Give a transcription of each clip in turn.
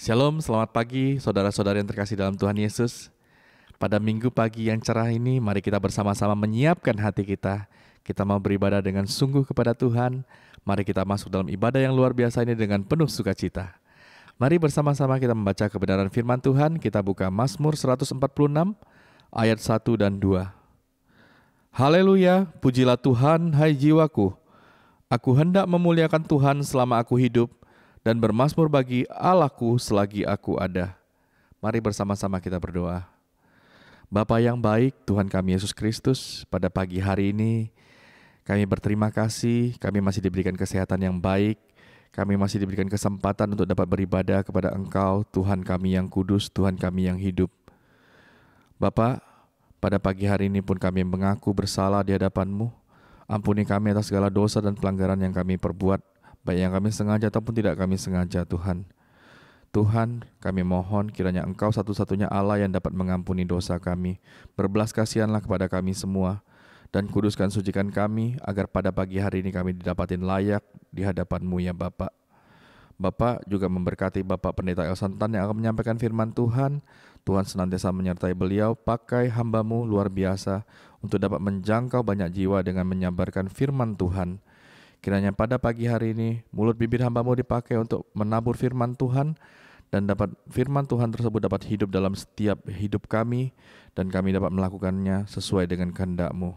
Shalom, selamat pagi saudara-saudara yang terkasih dalam Tuhan Yesus. Pada minggu pagi yang cerah ini, mari kita bersama-sama menyiapkan hati kita. Kita mau beribadah dengan sungguh kepada Tuhan. Mari kita masuk dalam ibadah yang luar biasa ini dengan penuh sukacita. Mari bersama-sama kita membaca kebenaran firman Tuhan. Kita buka Mazmur 146 ayat 1 dan 2. Haleluya, pujilah Tuhan, hai jiwaku. Aku hendak memuliakan Tuhan selama aku hidup, dan bermazmur bagi Allahku selagi aku ada. Mari bersama-sama kita berdoa. Bapa yang baik, Tuhan kami Yesus Kristus, pada pagi hari ini kami berterima kasih, kami masih diberikan kesehatan yang baik, kami masih diberikan kesempatan untuk dapat beribadah kepada Engkau, Tuhan kami yang kudus, Tuhan kami yang hidup. Bapa, pada pagi hari ini pun kami mengaku bersalah di hadapan-Mu. Ampuni kami atas segala dosa dan pelanggaran yang kami perbuat, baik yang kami sengaja ataupun tidak kami sengaja, Tuhan. Tuhan, kami mohon kiranya Engkau satu-satunya Allah yang dapat mengampuni dosa kami. Berbelas kasihanlah kepada kami semua, dan kuduskan sucikan kami, agar pada pagi hari ini kami didapatin layak di hadapan-Mu ya Bapak. Bapak juga memberkati Bapak Pendeta El Santan yang akan menyampaikan firman Tuhan. Tuhan senantiasa menyertai beliau, pakai hamba-Mu luar biasa untuk dapat menjangkau banyak jiwa dengan menyabarkan firman Tuhan. Kiranya pada pagi hari ini mulut bibir hamba-Mu dipakai untuk menabur firman Tuhan, dan dapat firman Tuhan tersebut dapat hidup dalam setiap hidup kami, dan kami dapat melakukannya sesuai dengan kehendak-Mu.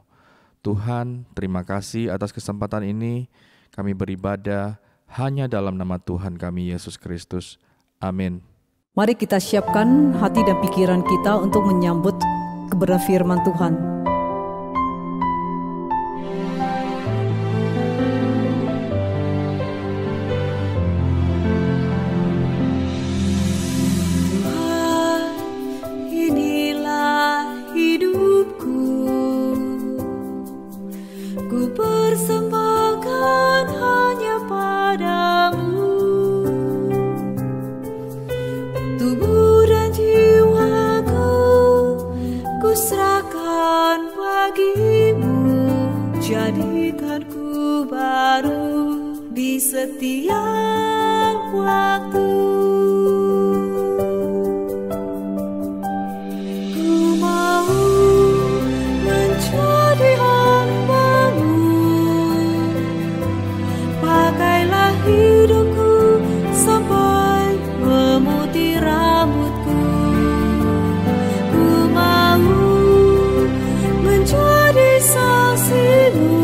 Tuhan, terima kasih atas kesempatan ini. Kami beribadah hanya dalam nama Tuhan kami Yesus Kristus. Amin. Mari kita siapkan hati dan pikiran kita untuk menyambut kebenaran firman Tuhan. Jadikanku baru di setiap waktu. Ku mau menjadi hamba-Mu. Pakailah hidupku sampai memutih rambutku. Ku mau menjadi saksi-Mu,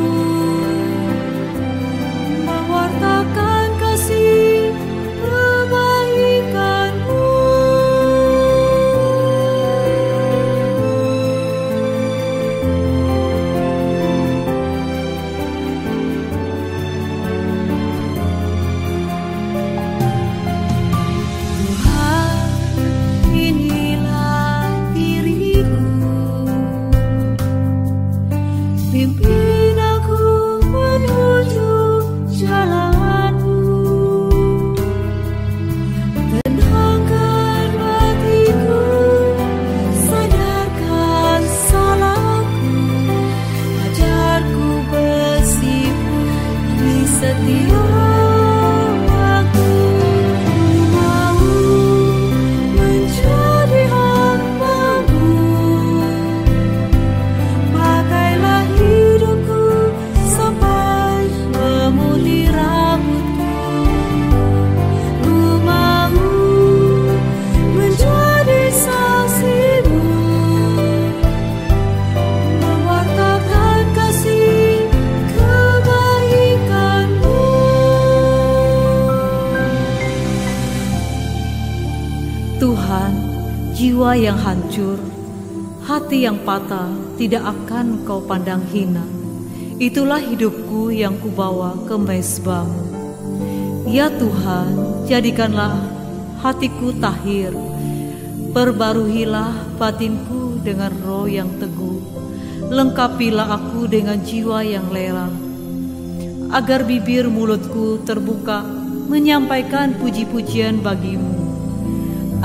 mewartakan kasih kebaikan-Mu. Tuhan, inilah diriku. Pimpin aku menuju jalan-Mu. Tenangkan hatiku, sadarkan salahku. Ajarku bersimpu di setiap waktu. Ku mau menjadi hamba-Mu. Pakailah hidupku sampai memutih rambutku. Ku mau menjadi saksi-Mu, mewartakan kasih kebaikan-Mu. Tuhan, jiwa yang hancur, hati yang patah tidak akan Kau pandang hina. Itulah hidupku yang kubawa ke mezbah-Mu. Ya Tuhan, jadikanlah hatiku tahir. Perbaruhilah batinku dengan roh yang teguh. Lengkapilah aku dengan jiwa yang lelang, agar bibir mulutku terbuka menyampaikan puji-pujian bagi-Mu.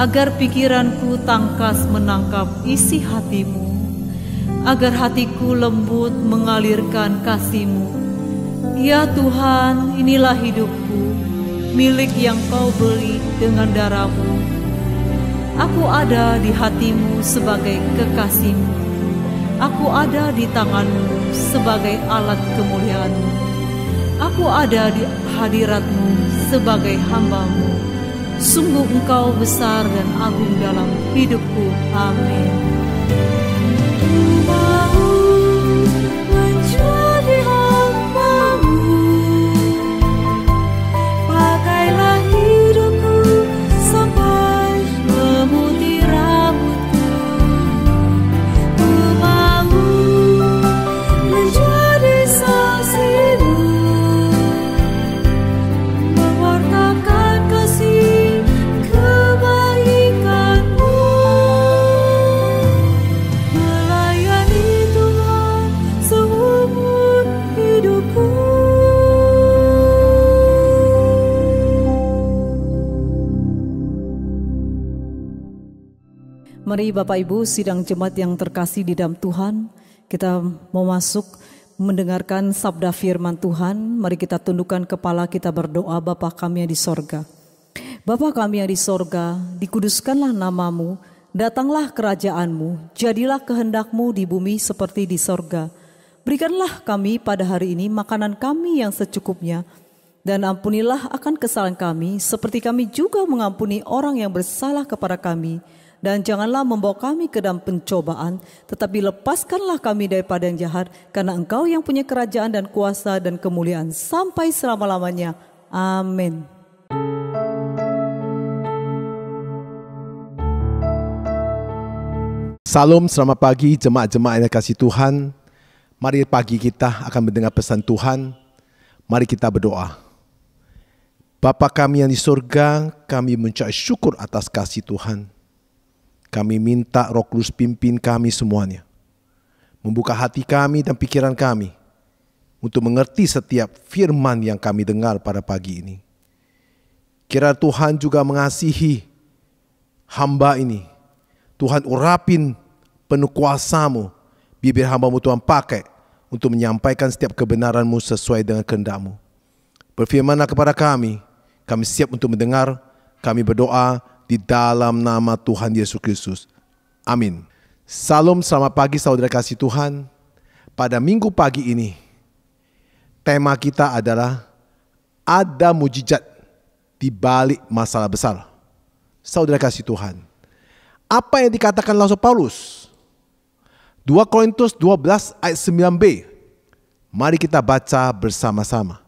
Agar pikiranku tangkas menangkap isi hati-Mu, agar hatiku lembut mengalirkan kasih-Mu. Ya Tuhan, inilah hidupku, milik yang Kau beli dengan darah-Mu. Aku ada di hatimu sebagai kekasihmu. Aku ada di tanganmu sebagai alat kemuliaanmu. Aku ada di hadiratmu sebagai hambamu. Sungguh engkau besar dan agung dalam hidupku. Amin. Mari Bapak Ibu sidang jemaat yang terkasih di dalam Tuhan, kita mau masuk mendengarkan sabda firman Tuhan. Mari kita tundukkan kepala, kita berdoa. Bapa kami yang di sorga, Bapa kami yang di sorga, dikuduskanlah namamu, datanglah kerajaanmu, jadilah kehendakmu di bumi seperti di sorga. Berikanlah kami pada hari ini makanan kami yang secukupnya, dan ampunilah akan kesalahan kami, seperti kami juga mengampuni orang yang bersalah kepada kami. Dan janganlah membawa kami ke dalam pencobaan, tetapi lepaskanlah kami daripada yang jahat, karena Engkau yang punya kerajaan dan kuasa dan kemuliaan sampai selama-lamanya. Amin. Salam, selamat pagi jemaat-jemaat yang kasih Tuhan. Mari pagi kita akan mendengar pesan Tuhan. Mari kita berdoa. Bapa kami yang di surga, kami mengucap syukur atas kasih Tuhan. Kami minta Roh Kudus pimpin kami semuanya, membuka hati kami dan pikiran kami untuk mengerti setiap firman yang kami dengar pada pagi ini. Kiranya Tuhan juga mengasihi hamba ini. Tuhan urapin penuh kuasa-Mu, bibir hamba-Mu Tuhan pakai untuk menyampaikan setiap kebenaran-Mu sesuai dengan kehendak-Mu. Berfirmanlah kepada kami siap untuk mendengar. Kami berdoa di dalam nama Tuhan Yesus Kristus. Amin. Salam, selamat pagi saudara kasih Tuhan. Pada minggu pagi ini, tema kita adalah ada mujizat di balik masalah besar. Saudara kasih Tuhan, apa yang dikatakan Rasul Paulus? 2 Korintus 12 ayat 9b. Mari kita baca bersama-sama.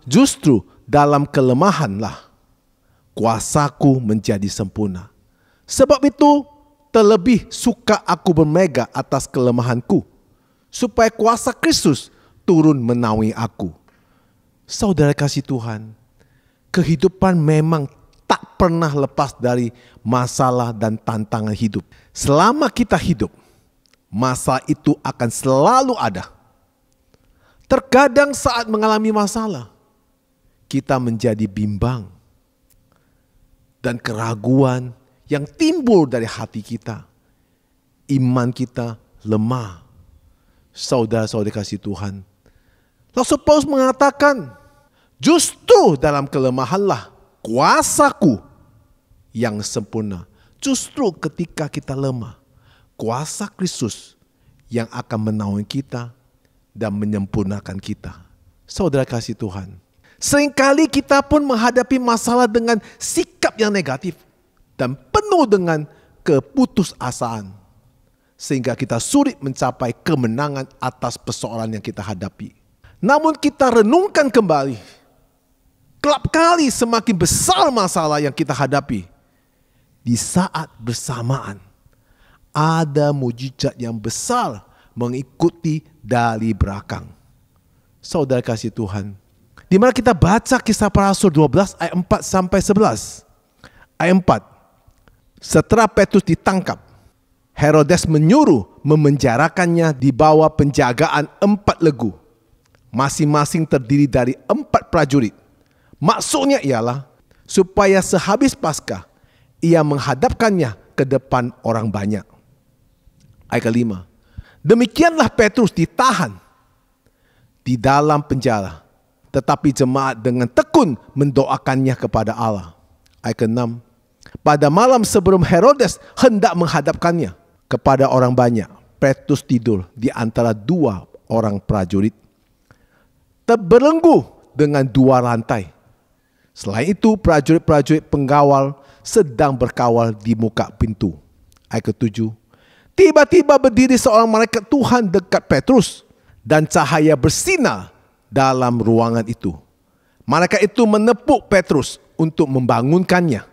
Justru dalam kelemahanlah kuasaku menjadi sempurna. Sebab itu terlebih suka aku bermegah atas kelemahanku, supaya kuasa Kristus turun menaungi aku. Saudara kasih Tuhan, kehidupan memang tak pernah lepas dari masalah dan tantangan hidup. Selama kita hidup, masalah itu akan selalu ada. Terkadang saat mengalami masalah, kita menjadi bimbang dan keraguan yang timbul dari hati kita. Iman kita lemah. Saudara-saudara kasih Tuhan, Rasul Paulus mengatakan, justru dalam kelemahanlah kuasaku yang sempurna. Justru ketika kita lemah, kuasa Kristus yang akan menaungi kita dan menyempurnakan kita. Saudara kasih Tuhan, seringkali kita pun menghadapi masalah dengan sikap yang negatif dan penuh dengan keputusasaan, sehingga kita sulit mencapai kemenangan atas persoalan yang kita hadapi. Namun kita renungkan kembali, kerap kali semakin besar masalah yang kita hadapi, di saat bersamaan ada mujizat yang besar mengikuti dari belakang. Saudara kasih Tuhan, di mana kita baca Kisah Para Rasul 12 ayat 4 sampai 11. Ayat 4. Setelah Petrus ditangkap, Herodes menyuruh memenjarakannya di bawah penjagaan 4 legu, masing-masing terdiri dari 4 prajurit. Maksudnya ialah supaya sehabis Paskah ia menghadapkannya ke depan orang banyak. Ayat kelima. Demikianlah Petrus ditahan di dalam penjara, tetapi jemaat dengan tekun mendoakannya kepada Allah. Ayat ke-6. Pada malam sebelum Herodes hendak menghadapkannya kepada orang banyak, Petrus tidur di antara dua orang prajurit, terbelenggu dengan dua rantai. Selain itu, prajurit-prajurit pengawal sedang berkawal di muka pintu. Ayat ke-7. Tiba-tiba berdiri seorang malaikat Tuhan dekat Petrus, dan cahaya bersinar dalam ruangan itu. Malaikat itu menepuk Petrus untuk membangunkannya.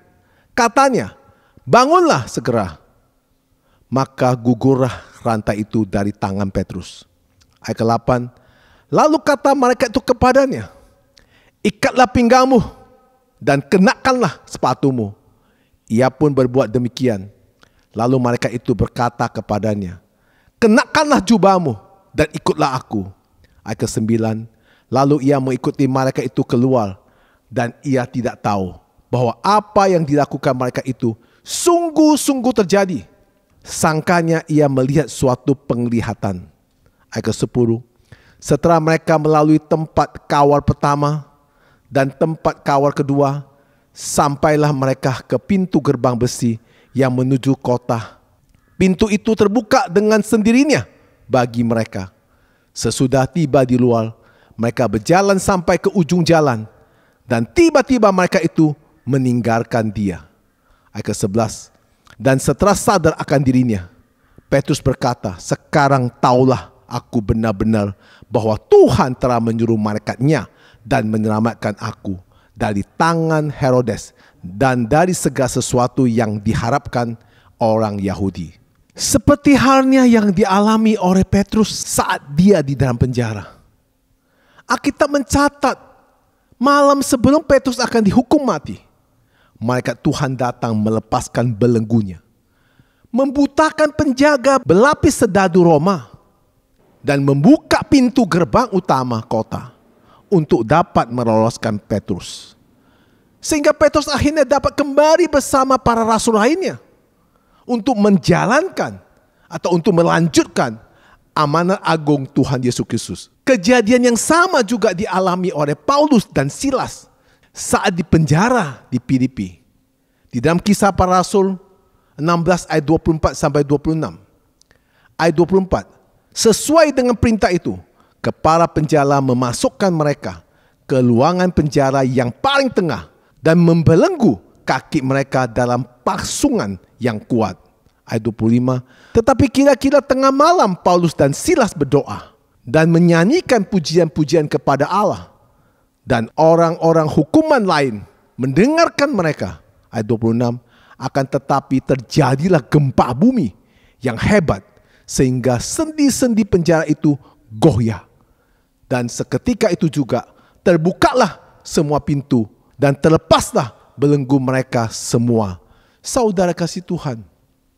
Katanya, bangunlah segera. Maka gugurlah rantai itu dari tangan Petrus. Ayat ke-8. Lalu kata malaikat itu kepadanya, ikatlah pinggangmu dan kenakanlah sepatumu. Ia pun berbuat demikian. Lalu malaikat itu berkata kepadanya, kenakanlah jubahmu dan ikutlah aku. Ayat ke-9. Lalu ia mengikuti malaikat itu keluar, dan ia tidak tahu bahwa apa yang dilakukan malaikat itu sungguh-sungguh terjadi. Sangkanya ia melihat suatu penglihatan. Ayat ke-10. Setelah mereka melalui tempat kawal pertama dan tempat kawal kedua, sampailah mereka ke pintu gerbang besi yang menuju kota. Pintu itu terbuka dengan sendirinya bagi mereka. Sesudah tiba di luar, mereka berjalan sampai ke ujung jalan, dan tiba-tiba mereka itu meninggalkan dia. Ayat ke-11. Dan setelah sadar akan dirinya, Petrus berkata, sekarang taulah aku benar-benar bahwa Tuhan telah menyuruh malaikatnya dan menyelamatkan aku dari tangan Herodes dan dari segala sesuatu yang diharapkan orang Yahudi. Seperti halnya yang dialami oleh Petrus saat dia di dalam penjara. Alkitab mencatat malam sebelum Petrus akan dihukum mati, malaikat Tuhan datang melepaskan belenggunya, membutakan penjaga berlapis serdadu Roma, dan membuka pintu gerbang utama kota untuk dapat meloloskan Petrus. Sehingga Petrus akhirnya dapat kembali bersama para rasul lainnya untuk menjalankan atau untuk melanjutkan amanat agung Tuhan Yesus Kristus. Kejadian yang sama juga dialami oleh Paulus dan Silas saat dipenjara di Filipi. Di dalam Kisah Para Rasul 16 ayat 24 sampai 26. Ayat 24. Sesuai dengan perintah itu, kepala penjara memasukkan mereka ke ruangan penjara yang paling tengah dan membelenggu kaki mereka dalam pasungan yang kuat. Ayat 25. Tetapi kira-kira tengah malam Paulus dan Silas berdoa dan menyanyikan pujian-pujian kepada Allah, dan orang-orang hukuman lain mendengarkan mereka. Ayat 26. Akan tetapi terjadilah gempa bumi yang hebat, sehingga sendi-sendi penjara itu goyah. Dan seketika itu juga terbukalah semua pintu dan terlepaslah belenggu mereka semua. Saudara kasih Tuhan,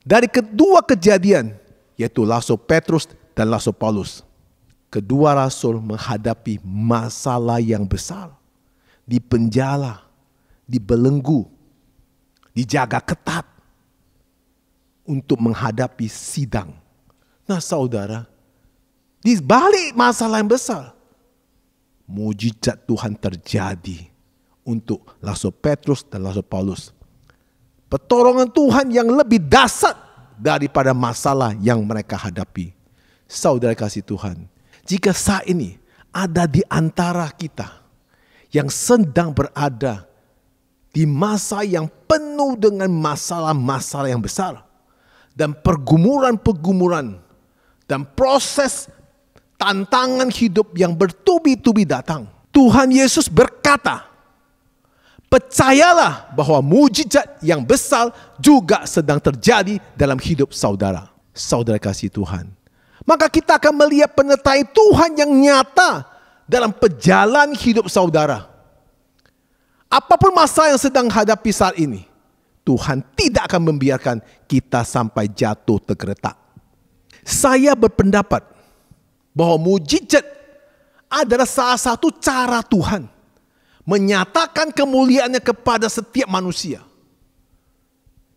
dari kedua kejadian, yaitu rasul Petrus dan rasul Paulus, kedua rasul menghadapi masalah yang besar. Dipenjara, dibelenggu, dijaga ketat untuk menghadapi sidang. Nah saudara, di balik masalah yang besar, mujizat Tuhan terjadi untuk rasul Petrus dan rasul Paulus. Pertolongan Tuhan yang lebih dahsyat daripada masalah yang mereka hadapi. Saudara kasih Tuhan, jika saat ini ada di antara kita yang sedang berada di masa yang penuh dengan masalah-masalah yang besar dan pergumulan-pergumulan dan proses tantangan hidup yang bertubi-tubi datang, Tuhan Yesus berkata, percayalah bahwa mujizat yang besar juga sedang terjadi dalam hidup saudara. Saudara kasih Tuhan, maka kita akan melihat penyertaan Tuhan yang nyata dalam perjalanan hidup saudara. Apapun masalah yang sedang hadapi saat ini, Tuhan tidak akan membiarkan kita sampai jatuh tergeletak. Saya berpendapat bahwa mujizat adalah salah satu cara Tuhan menyatakan kemuliaannya kepada setiap manusia.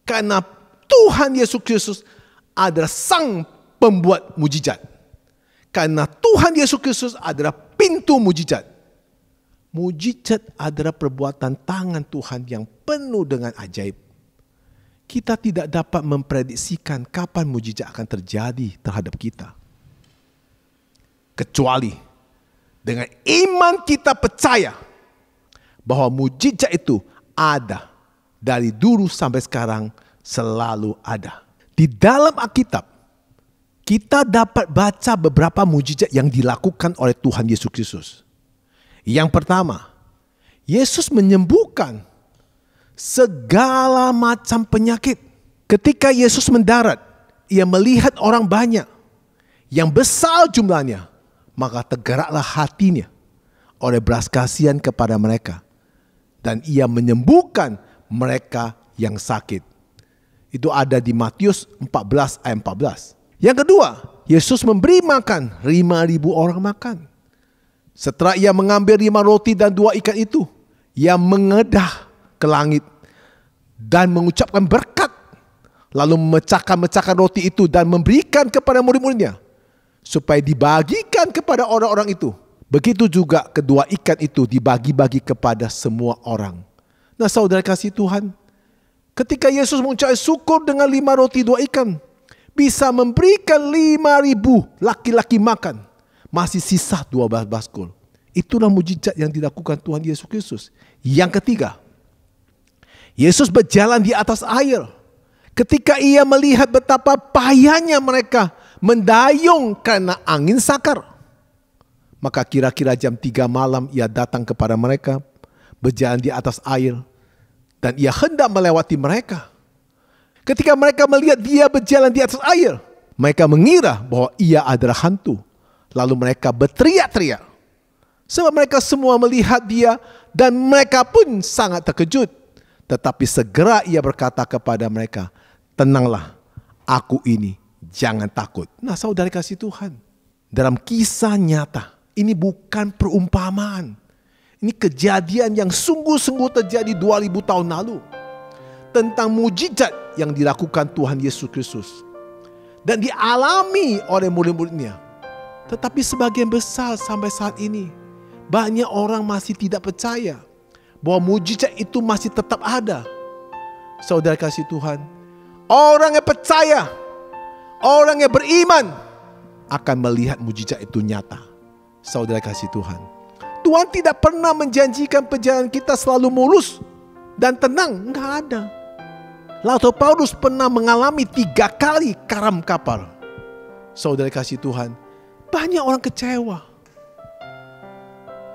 Karena Tuhan Yesus Kristus adalah sang pembuat mujizat. Karena Tuhan Yesus Kristus adalah pintu mujizat. Mujizat adalah perbuatan tangan Tuhan yang penuh dengan ajaib. kita tidak dapat memprediksikan kapan mujizat akan terjadi terhadap kita. Kecuali dengan iman kita percaya bahwa mujizat itu ada dari dulu sampai sekarang, selalu ada. Di dalam Alkitab, kita dapat baca beberapa mujizat yang dilakukan oleh Tuhan Yesus Kristus. Yang pertama, Yesus menyembuhkan segala macam penyakit. Ketika Yesus mendarat, ia melihat orang banyak yang besar jumlahnya, maka tergeraklah hatinya oleh belas kasihan kepada mereka. Dan ia menyembuhkan mereka yang sakit. Itu ada di Matius 14 ayat 14. Yang kedua, Yesus memberi makan 5.000 orang makan. Setelah ia mengambil 5 roti dan 2 ikan itu, ia mengedah ke langit dan mengucapkan berkat. Lalu memecahkan roti itu dan memberikan kepada murid-muridnya supaya dibagikan kepada orang-orang itu. Begitu juga kedua ikan itu dibagi-bagi kepada semua orang. Nah, saudara kasih Tuhan, ketika Yesus mengucapkan syukur dengan 5 roti 2 ikan, bisa memberikan 5.000 laki-laki makan, masih sisa 12 baskul. Itulah mujizat yang dilakukan Tuhan Yesus Kristus. Yang ketiga, Yesus berjalan di atas air. Ketika ia melihat betapa payahnya mereka mendayung karena angin sakar, maka kira-kira jam 3 malam ia datang kepada mereka, berjalan di atas air, dan ia hendak melewati mereka. Ketika mereka melihat dia berjalan di atas air, mereka mengira bahwa ia adalah hantu. Lalu mereka berteriak-teriak, sebab mereka semua melihat dia dan mereka pun sangat terkejut. Tetapi segera ia berkata kepada mereka, "Tenanglah, aku ini, jangan takut." Nah, saudara kasih Tuhan, dalam kisah nyata, ini bukan perumpamaan. Ini kejadian yang sungguh-sungguh terjadi 2000 tahun lalu. Tentang mujizat yang dilakukan Tuhan Yesus Kristus. Dan dialami oleh murid-muridnya. Tetapi sebagian besar sampai saat ini, banyak orang masih tidak percaya bahwa mujizat itu masih tetap ada. Saudara kasih Tuhan, orang yang percaya, orang yang beriman akan melihat mujizat itu nyata. Saudara kasih Tuhan, Tuhan tidak pernah menjanjikan perjalanan kita selalu mulus dan tenang. Enggak ada. Lalu Paulus pernah mengalami 3 kali karam kapal. Saudara kasih Tuhan, banyak orang kecewa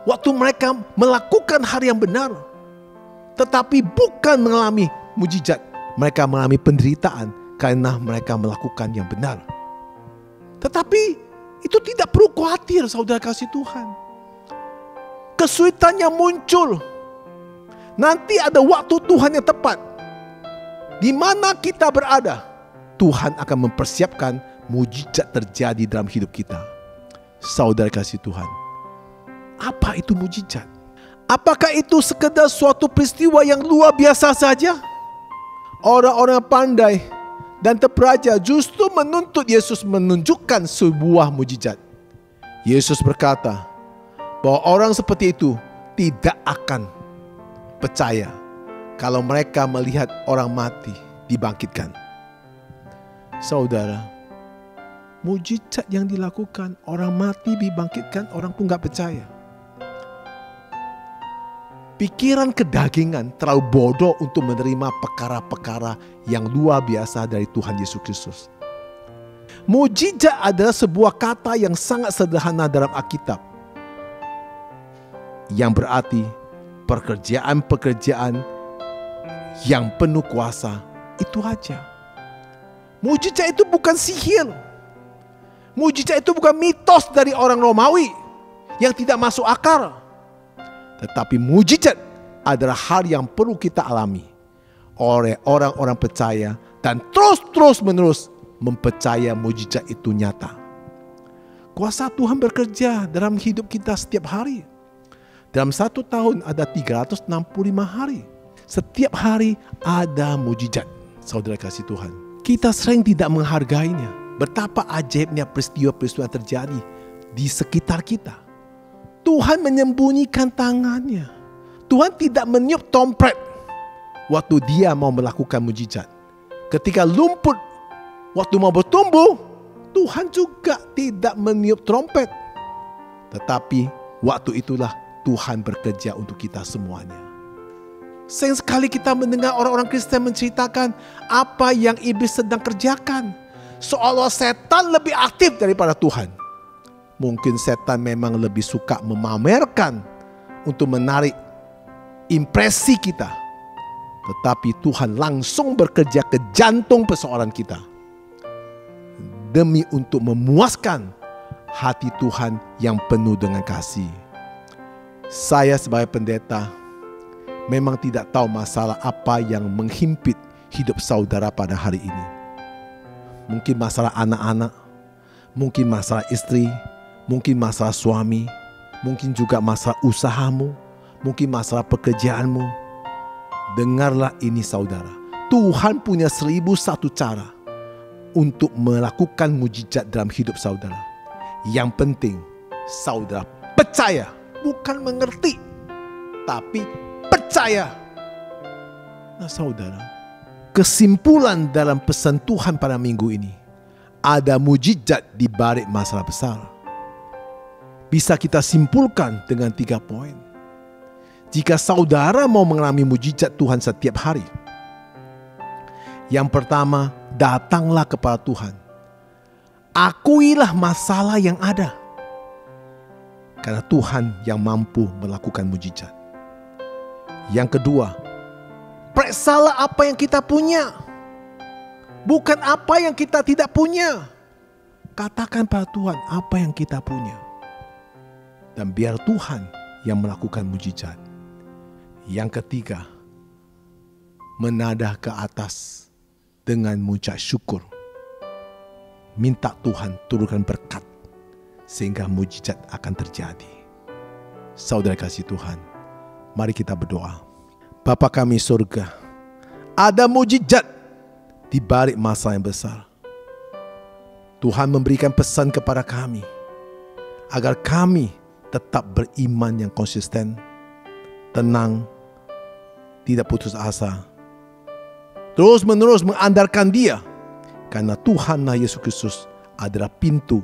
waktu mereka melakukan hal yang benar, tetapi bukan mengalami mujizat. Mereka mengalami penderitaan karena mereka melakukan yang benar. Tetapi itu tidak perlu khawatir, saudara kasih Tuhan. Kesulitan yang muncul, nanti ada waktu Tuhan yang tepat. Di mana kita berada, Tuhan akan mempersiapkan mujizat terjadi dalam hidup kita. Saudara kasih Tuhan, apa itu mujizat? Apakah itu sekedar suatu peristiwa yang luar biasa saja? Orang-orang pandai dan terpelajar justru menuntut Yesus menunjukkan sebuah mujizat. Yesus berkata bahwa orang seperti itu tidak akan percaya kalau mereka melihat orang mati dibangkitkan. Saudara, mujizat yang dilakukan, orang mati dibangkitkan, orang pun gak percaya. Pikiran kedagingan terlalu bodoh untuk menerima perkara-perkara yang luar biasa dari Tuhan Yesus Kristus. Mujizat adalah sebuah kata yang sangat sederhana dalam Alkitab, yang berarti pekerjaan-pekerjaan yang penuh kuasa. Itu aja. Mujizat itu bukan sihir. Mujizat itu bukan mitos dari orang Romawi yang tidak masuk akal. Tetapi mujizat adalah hal yang perlu kita alami oleh orang-orang percaya dan terus menerus mempercaya mujizat itu nyata. Kuasa Tuhan bekerja dalam hidup kita setiap hari. Dalam 1 tahun ada 365 hari. Setiap hari ada mujizat. Saudara kasih Tuhan, kita sering tidak menghargainya. Betapa ajaibnya peristiwa-peristiwa yang terjadi di sekitar kita. Tuhan menyembunyikan tangannya. Tuhan tidak meniup trompet waktu dia mau melakukan mujizat. Ketika lumpur waktu mau bertumbuh, Tuhan juga tidak meniup trompet. Tetapi waktu itulah Tuhan bekerja untuk kita semuanya. Sayang sekali kita mendengar orang-orang Kristen menceritakan apa yang iblis sedang kerjakan. Seolah setan lebih aktif daripada Tuhan. Mungkin setan memang lebih suka memamerkan untuk menarik impresi kita. Tetapi Tuhan langsung bekerja ke jantung persoalan kita. Demi untuk memuaskan hati Tuhan yang penuh dengan kasih. Saya sebagai pendeta memang tidak tahu masalah apa yang menghimpit hidup saudara pada hari ini. Mungkin masalah anak-anak, mungkin masalah istri, mungkin masalah suami, mungkin juga masalah usahamu, mungkin masalah pekerjaanmu. Dengarlah ini saudara, Tuhan punya 1001 cara untuk melakukan mujizat dalam hidup saudara. Yang penting saudara percaya, bukan mengerti, tapi percaya. Nah saudara, kesimpulan dalam pesan Tuhan pada minggu ini, ada mujizat di balik masalah besar. Bisa kita simpulkan dengan 3 poin. Jika saudara mau mengalami mujizat Tuhan setiap hari, yang pertama, datanglah kepada Tuhan. Akuilah masalah yang ada. Karena Tuhan yang mampu melakukan mujizat. Yang kedua, periksalah apa yang kita punya. Bukan apa yang kita tidak punya. Katakan pada Tuhan apa yang kita punya. Dan biar Tuhan yang melakukan mujizat. Yang ketiga, menadah ke atas dengan mengucap syukur. Minta Tuhan turunkan berkat sehingga mujizat akan terjadi. Saudara kasih Tuhan, mari kita berdoa. Bapa kami surga, ada mujizat di balik masalah yang besar. Tuhan memberikan pesan kepada kami agar kami tetap beriman yang konsisten, tenang, tidak putus asa, terus menerus mengandalkan Dia. Karena Tuhanlah Yesus Kristus adalah pintu,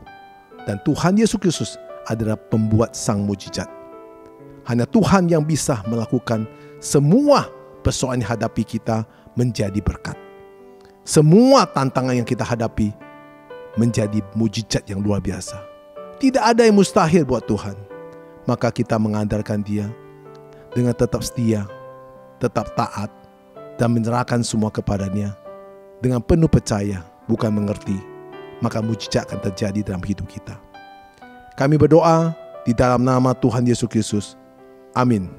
dan Tuhan Yesus Kristus adalah pembuat sang mujizat. Hanya Tuhan yang bisa melakukan semua persoalan yang hadapi kita menjadi berkat. Semua tantangan yang kita hadapi menjadi mujizat yang luar biasa. Tidak ada yang mustahil buat Tuhan. Maka kita mengandalkan Dia dengan tetap setia, tetap taat, dan menyerahkan semua kepadanya dengan penuh percaya, bukan mengerti. Maka mujizat akan terjadi dalam hidup kita. Kami berdoa di dalam nama Tuhan Yesus Kristus. Amin.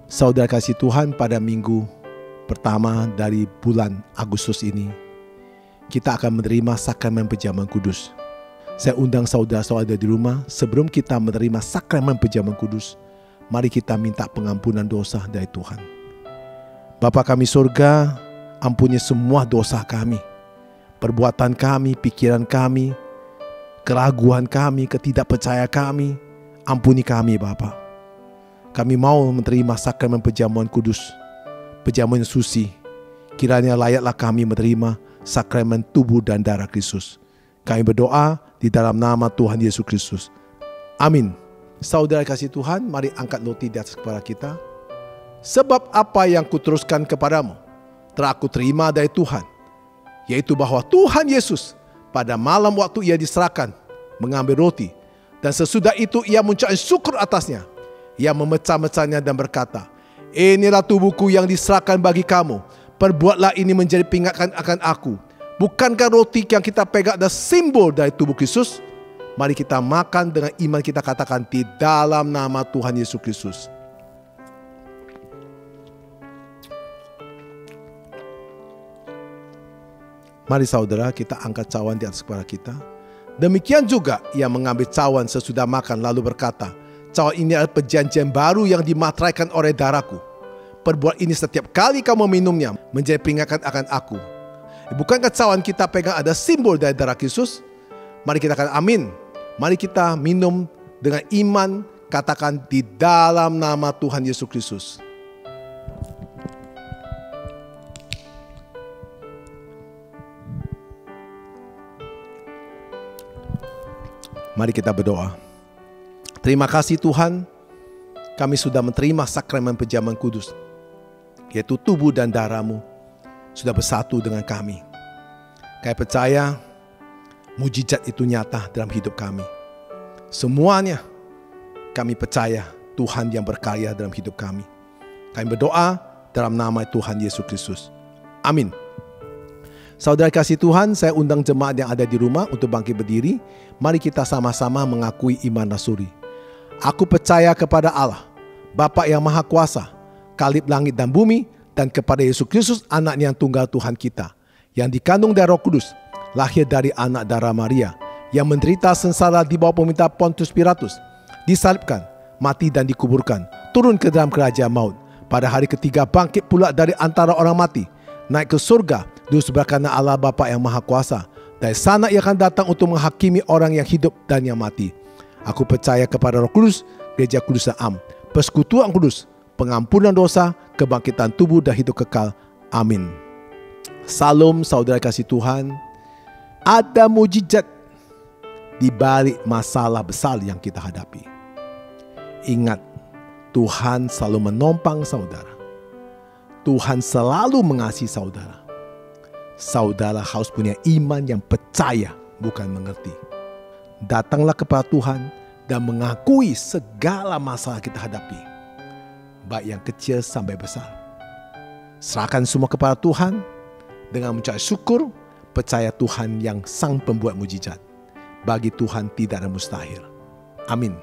Saudara kasih Tuhan, pada minggu pertama dari bulan Agustus ini, kita akan menerima sakramen perjamuan kudus. Saya undang saudara-saudara di rumah, sebelum kita menerima sakramen perjamuan kudus, mari kita minta pengampunan dosa dari Tuhan. Bapa kami surga, ampuni semua dosa kami, perbuatan kami, pikiran kami, keraguan kami, ketidakpercayaan kami. Ampuni kami Bapa. Kami mau menerima sakramen perjamuan kudus, perjamuan yang suci. Kiranya layaklah kami menerima sakramen tubuh dan darah Kristus. Kami berdoa di dalam nama Tuhan Yesus Kristus. Amin. Saudara kasih Tuhan, mari angkat roti di atas kepala kita. Sebab apa yang kuteruskan kepadamu telah aku terima dari Tuhan, yaitu bahwa Tuhan Yesus pada malam waktu Ia diserahkan mengambil roti, dan sesudah itu Ia mengucapkan syukur atasnya. Ia memecah-mecahnya dan berkata, inilah tubuhku yang diserahkan bagi kamu. Perbuatlah ini menjadi peringatan akan aku. Bukankah roti yang kita pegang adalah simbol dari tubuh Kristus? Mari kita makan dengan iman, kita katakan di dalam nama Tuhan Yesus Kristus. Mari saudara, kita angkat cawan di atas kepala kita. Demikian juga Ia mengambil cawan sesudah makan lalu berkata, cawan ini adalah perjanjian baru yang dimateraikan oleh darahku. Perbuat ini setiap kali kamu meminumnya menjadi peringatan akan aku. Bukankah cawan kita pegang ada simbol dari darah Kristus? Mari kita katakan amin. Mari kita minum dengan iman, katakan di dalam nama Tuhan Yesus Kristus. Mari kita berdoa. Terima kasih Tuhan, kami sudah menerima sakramen penjaman kudus, yaitu tubuh dan darah-Mu sudah bersatu dengan kami. Kami percaya mujizat itu nyata dalam hidup kami. Semuanya kami percaya Tuhan yang berkarya dalam hidup kami. Kami berdoa dalam nama Tuhan Yesus Kristus. Amin. Saudara kasih Tuhan, saya undang jemaat yang ada di rumah untuk bangkit berdiri. Mari kita sama-sama mengakui iman rasuli. Aku percaya kepada Allah, Bapa yang Maha Kuasa, Kalib langit dan bumi, dan kepada Yesus Kristus, Anak-Nya yang tunggal Tuhan kita, yang dikandung dari Roh Kudus, lahir dari anak darah Maria, yang menderita sengsara di bawah pemerintah Pontius Pilatus, disalibkan, mati dan dikuburkan, turun ke dalam kerajaan maut, pada hari ketiga bangkit pula dari antara orang mati, naik ke surga, duduk sebelah kanan Allah Bapa yang Maha Kuasa. Dari sana ia akan datang untuk menghakimi orang yang hidup dan yang mati. Aku percaya kepada Roh Kudus, Gereja Kudus dan Am, persekutuan kudus, pengampunan dosa, kebangkitan tubuh dan hidup kekal. Amin. Salam saudara kasih Tuhan. Ada mujizat di balik masalah besar yang kita hadapi. Ingat, Tuhan selalu menopang saudara. Tuhan selalu mengasihi saudara. Saudara harus punya iman yang percaya, bukan mengerti. Datanglah kepada Tuhan dan mengakui segala masalah kita hadapi, baik yang kecil sampai besar. Serahkan semua kepada Tuhan dengan mengucap syukur, percaya Tuhan yang sang pembuat mujizat. Bagi Tuhan tidak ada mustahil. Amin.